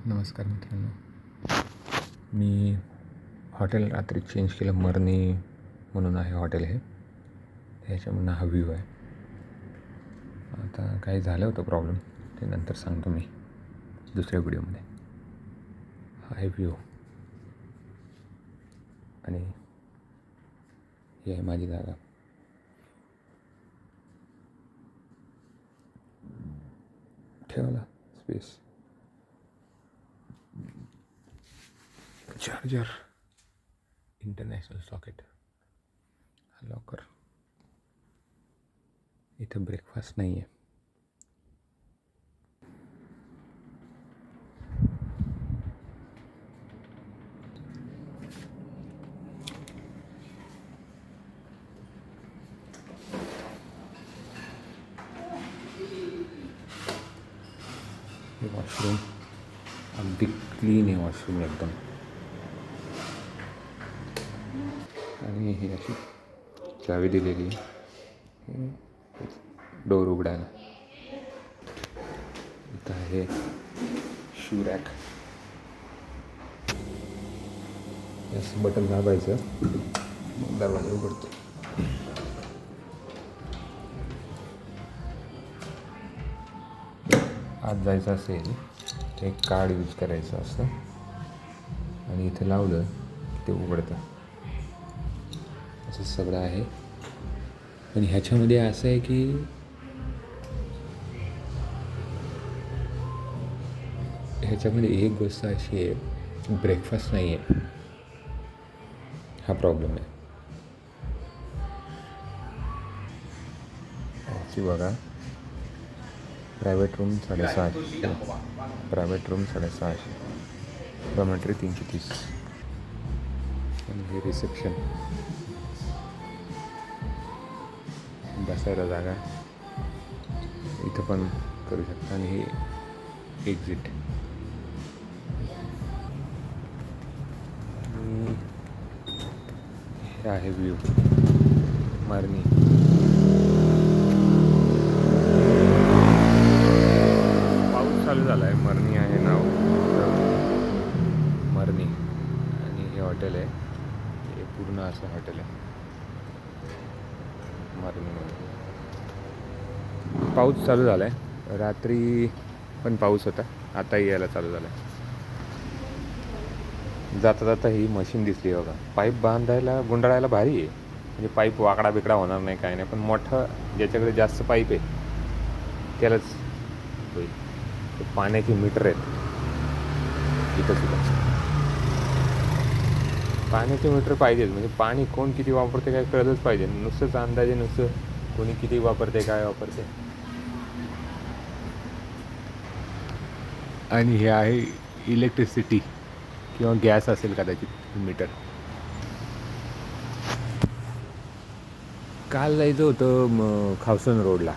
नमस्कार मित्रांनो, मी हॉटेल रात्री चेंज केलं. मरनी म्हणून आहे हॉटेल हे, ह्याच्यामधून हा व्ह्यू आहे. आता काही झालं होतं प्रॉब्लेम, ते नंतर सांगतो मी दुसऱ्या व्हिडिओमध्ये. हा आहे व्ह्यू आणि ही आहे माझी जागा. ठेवला space, charger, international socket, locker. इथं ब्रेकफास्ट नाही आहे. हे वॉशरूम अगदी क्लीन आहे, वॉशरूम एकदम. आणि ही अशी चावी दिलेली आहे डोर उघडायला. इथं आहे शू रॅक. असं बटन दाबायचं, मग दरवाजा उघडतो. आत जायचं असेल तर एक कार्ड यूज करायचं असतं आणि इथे लावलं की ते उघडतं. असं सगळं आहे. पण ह्याच्यामध्ये असं आहे की ह्याच्यामध्ये एक गोष्ट अशी आहे, ब्रेकफास्ट नाही आहे. हा प्रॉब्लेम आहे. ॲक्च्युली बघा, private room 650, private room 650, dormitory 330. आणि हे रिसेप्शन, बसायला जागा इथं पण करू शकता. आणि हे एक्झिट. आणि हे आहे व्ह्यू मरनी. पाऊस चालू झाला आहे. मरनी आहे नाव, मरनी. आणि हे हॉटेल आहे, हे पूर्ण असं हॉटेल आहे मरनीमध्ये. पाऊस चालू झाला आहे. रात्री पण पाऊस होता, आताही यायला चालू झाला आहे. जाता जाता ही मशीन दिसली बघा. पाईप बांधायला गुंडाळायला भारी आहे, म्हणजे पाईप वाकडा बिकडा होणार नाही, काय नाही. पण मोठं ज्याच्याकडे जास्त पाईप आहे त्यालाच होईल. पाण्याचे मीटर आहेत इथं सुद्धा. पाण्याचे मीटर पाहिजेच, म्हणजे पाणी कोण किती वापरते काय कळलंच पाहिजे. नुसतंच अंदाजे नुसतं कोणी किती वापरते काय वापरते. आणि हे आहे इलेक्ट्रिसिटी किंवा गॅस असेल कदाचित मीटर. काल जायचं होतं खावसन रोडला,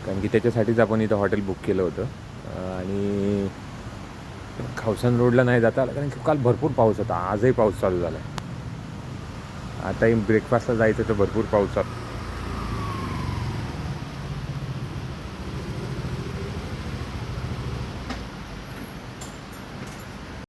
कारण की त्याच्यासाठीच आपण इथं हॉटेल बुक केलं होतं. आणि खावसन रोडला नाही जाता आलं, कारण की काल भरपूर पाऊस होता. आजही पाऊस चालू झाला आहे. आताही ब्रेकफास्टला जायचं तर भरपूर पाऊस